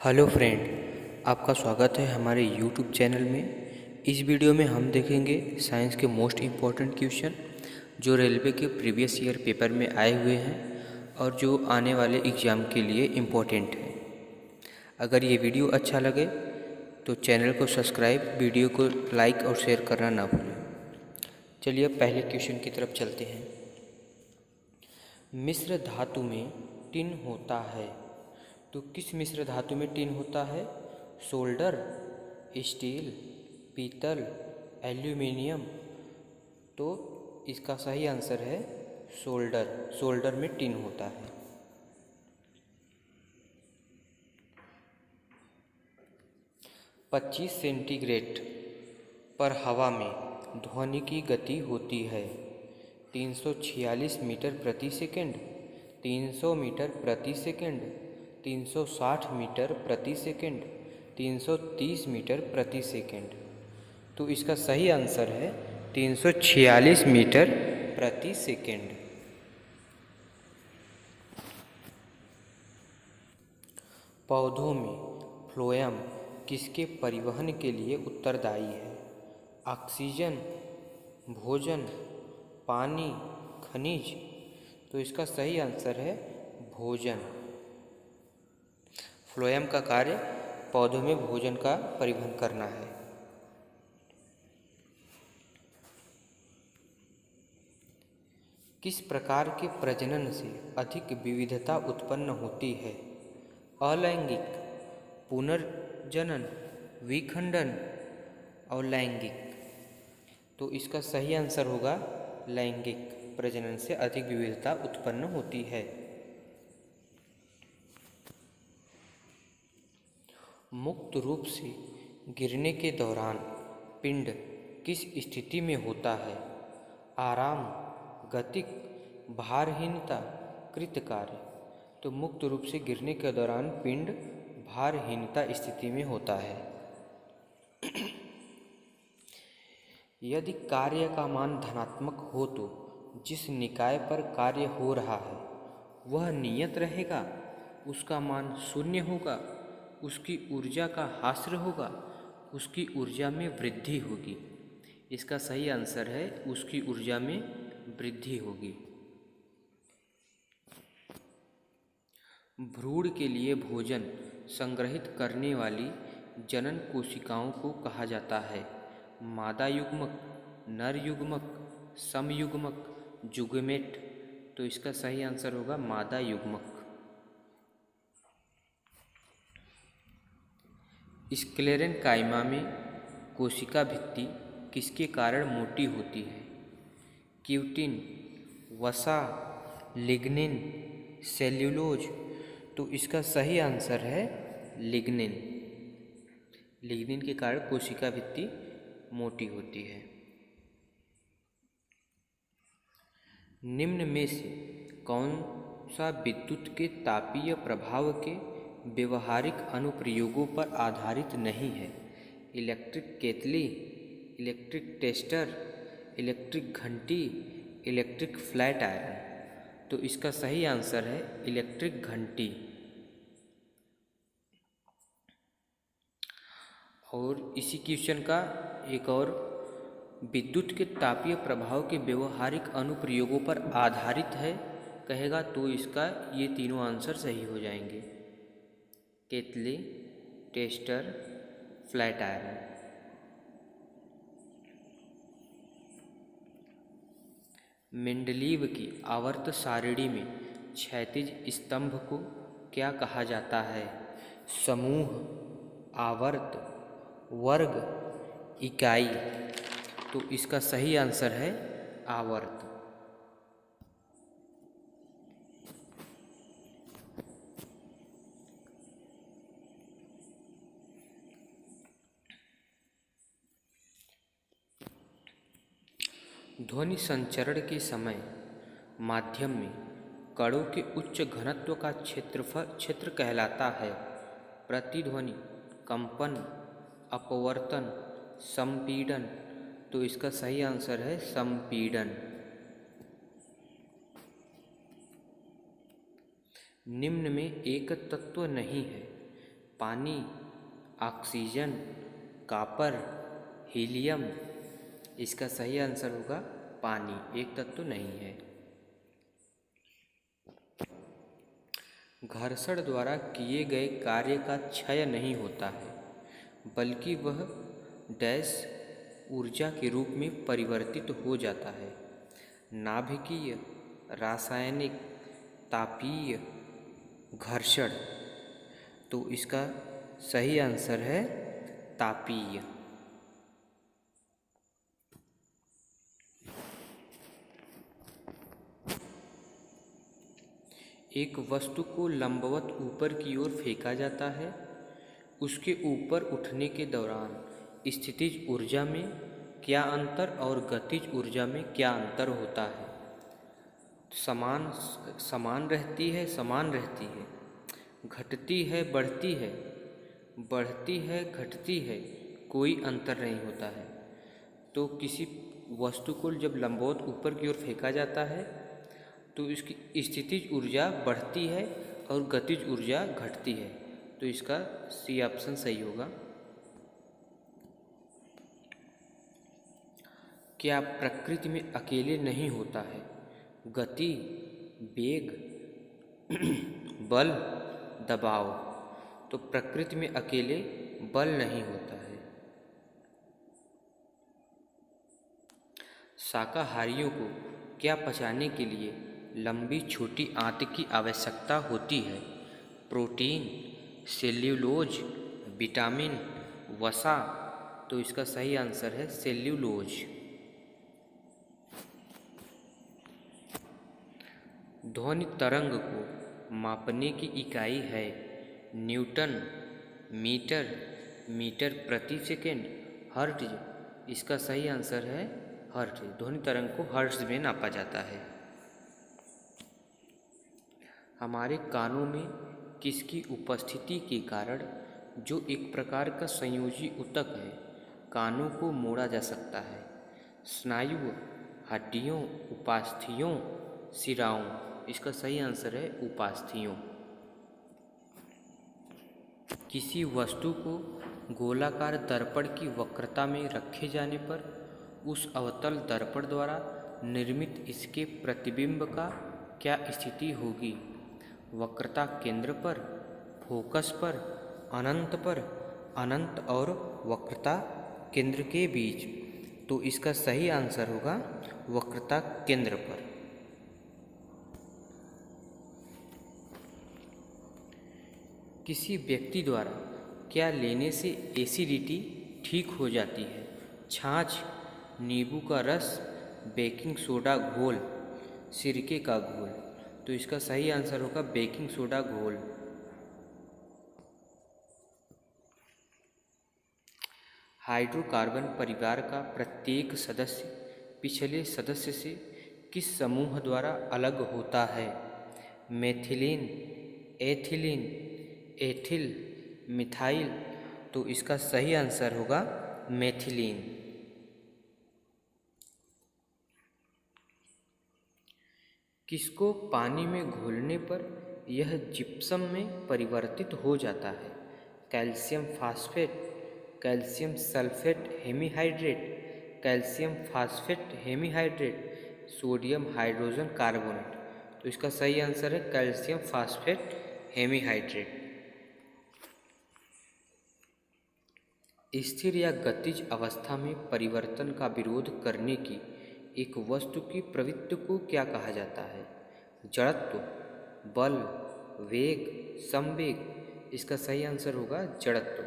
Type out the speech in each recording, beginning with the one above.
Hello friend, आपका स्वागत है हमारे यूट्यूब चैनल में। इस वीडियो में हम देखेंगे साइंस के मोस्ट इम्पॉर्टेंट क्वेश्चन जो रेलवे के प्रीवियस ईयर पेपर में आए हुए हैं और जो आने वाले एग्ज़ाम के लिए इम्पोर्टेंट है। अगर ये वीडियो अच्छा लगे तो चैनल को सब्सक्राइब, वीडियो को लाइक और शेयर करना ना भूलें। चलिए अब पहले क्वेश्चन की तरफ चलते हैं। मिश्र धातु में टिन होता है, तो किस मिश्र धातु में टिन होता है? सोल्डर, स्टील, पीतल, एल्यूमिनियम। तो इसका सही आंसर है सोल्डर। सोल्डर में टिन होता है। पच्चीस सेंटीग्रेड पर हवा में ध्वनि की गति होती है 346 मीटर प्रति सेकंड, 300 मीटर प्रति सेकंड, 360 मीटर प्रति सेकंड, 330 मीटर प्रति सेकंड। तो इसका सही आंसर है 346 मीटर प्रति सेकंड। पौधों में फ्लोएम किसके परिवहन के लिए उत्तरदायी है? ऑक्सीजन, भोजन, पानी, खनिज। तो इसका सही आंसर है भोजन। फ्लोएम का कार्य पौधों में भोजन का परिवहन करना है। किस प्रकार के प्रजनन से अधिक विविधता उत्पन्न होती है? अलैंगिक, पुनर्जनन, विखंडन और लैंगिक। तो इसका सही आंसर होगा लैंगिक। प्रजनन से अधिक विविधता उत्पन्न होती है। मुक्त रूप से गिरने के दौरान पिंड किस स्थिति में होता है? आराम, गतिक, भारहीनता, कृतकार्य। तो मुक्त रूप से गिरने के दौरान पिंड भारहीनता स्थिति में होता है। यदि कार्य का मान धनात्मक हो तो जिस निकाय पर कार्य हो रहा है वह नियत रहेगा, उसका मान शून्य होगा, उसकी ऊर्जा का हास्य होगा, उसकी ऊर्जा में वृद्धि होगी। इसका सही आंसर है उसकी ऊर्जा में वृद्धि होगी। भ्रूण के लिए भोजन संग्रहित करने वाली जनन कोशिकाओं को कहा जाता है? मादा युग्मक, नर युग्मक, समयुग्मक, जुगमेट। तो इसका सही आंसर होगा मादा युग्मक। स्क्लेरेंकाइमा में कोशिका भित्ति किसके कारण मोटी होती है? क्यूटिन, वसा, लिग्निन, सेल्यूलोज। तो इसका सही आंसर है लिग्निन। लिग्निन के कारण कोशिका भित्ति मोटी होती है। निम्न में से कौन सा विद्युत के तापीय प्रभाव के व्यवहारिक अनुप्रयोगों पर आधारित नहीं है? इलेक्ट्रिक केतली, इलेक्ट्रिक टेस्टर, इलेक्ट्रिक घंटी, इलेक्ट्रिक फ्लैट आयरन। तो इसका सही आंसर है इलेक्ट्रिक घंटी। और इसी क्वेश्चन का एक और, विद्युत के तापीय प्रभाव के व्यवहारिक अनुप्रयोगों पर आधारित है कहेगा तो इसका ये तीनों आंसर सही हो जाएंगे। केतली, टेस्टर, फ्लैट आयरन। मेंडलीव की आवर्त सारिणी में क्षैतिज स्तंभ को क्या कहा जाता है? समूह, आवर्त, वर्ग, इकाई। तो इसका सही आंसर है आवर्त। ध्वनि संचरण के समय माध्यम में कणों के उच्च घनत्व का क्षेत्र कहलाता है? प्रतिध्वनि, कंपन, अपवर्तन, संपीड़न। तो इसका सही आंसर है संपीड़न। निम्न में एक तत्व नहीं है पानी, ऑक्सीजन, कॉपर, हीलियम। इसका सही आंसर होगा पानी, एक तत्व नहीं है। घर्षण द्वारा किए गए कार्य का क्षय नहीं होता है, बल्कि वह डैश ऊर्जा के रूप में परिवर्तित हो जाता है। नाभिकीय, रासायनिक, तापीय, घर्षण। तो इसका सही आंसर है तापीय। एक वस्तु को लंबवत ऊपर की ओर फेंका जाता है। उसके ऊपर उठने के दौरान स्थितिज ऊर्जा में क्या अंतर और गतिज ऊर्जा में क्या अंतर होता है? समान रहती है, समान रहती है। घटती है, बढ़ती है, बढ़ती है, घटती है, कोई अंतर नहीं होता है। तो किसी वस्तु को जब लंबवत ऊपर की ओर फेंका जाता है तो इसकी स्थितिज ऊर्जा बढ़ती है और गतिज ऊर्जा घटती है। तो इसका सी ऑप्शन सही होगा। क्या प्रकृति में अकेले नहीं होता है? गति, वेग, बल, दबाव। तो प्रकृति में अकेले बल नहीं होता है। शाकाहारियों को क्या पचाने के लिए लंबी छोटी आंत की आवश्यकता होती है? प्रोटीन, सेल्यूलोज, विटामिन, वसा। तो इसका सही आंसर है सेल्यूलोज। ध्वनि तरंग को मापने की इकाई है न्यूटन, मीटर, मीटर प्रति सेकेंड, हर्ट्ज। इसका सही आंसर है हर्ट्ज। ध्वनि तरंग को हर्ट्ज में नापा जाता है। हमारे कानों में किसकी उपस्थिति के कारण, जो एक प्रकार का संयोजी ऊतक है, कानों को मोड़ा जा सकता है? स्नायु, हड्डियों, उपास्थियों, शिराओं। इसका सही आंसर है उपास्थियों। किसी वस्तु को गोलाकार दर्पण की वक्रता में रखे जाने पर उस अवतल दर्पण द्वारा निर्मित इसके प्रतिबिंब का क्या स्थिति होगी? वक्रता केंद्र पर, फोकस पर, अनंत पर, अनंत और वक्रता केंद्र के बीच। तो इसका सही आंसर होगा वक्रता केंद्र पर। किसी व्यक्ति द्वारा क्या लेने से एसिडिटी ठीक हो जाती है? छाछ, नींबू का रस, बेकिंग सोडा घोल, सिरके का घोल। तो इसका सही आंसर होगा बेकिंग सोडा घोल। हाइड्रोकार्बन परिवार का प्रत्येक सदस्य पिछले सदस्य से किस समूह द्वारा अलग होता है? Methylene, ethylene, ethyl, methyl. तो इसका सही आंसर होगा मेथिलीन। किसको पानी में घोलने पर यह जिप्सम में परिवर्तित हो जाता है? Calcium phosphate, calcium sulphate hemihydrate, calcium phosphate hemihydrate, sodium hydrogen carbonate. तो इसका सही आंसर है कैल्शियम फास्फेट हेमीहाइड्रेट। स्थिर या गतिज अवस्था में परिवर्तन का विरोध करने की एक वस्तु की प्रवृत्ति को क्या कहा जाता है? जड़त्व, बल, वेग, संवेग। इसका सही आंसर होगा जड़त्व।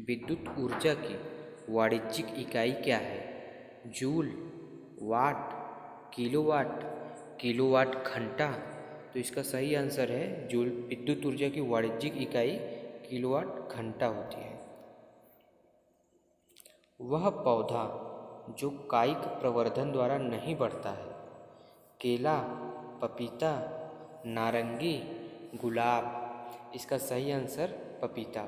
विद्युत ऊर्जा की वाणिज्यिक इकाई क्या है? जूल, वाट, किलोवाट, किलोवाट घंटा। तो इसका सही आंसर है जूल। विद्युत ऊर्जा की वाणिज्यिक इकाई किलोवाट घंटा होती है। वह पौधा जो कायिक प्रवर्धन द्वारा नहीं बढ़ता है? केला, पपीता, नारंगी, गुलाब। इसका सही आंसर पपीता।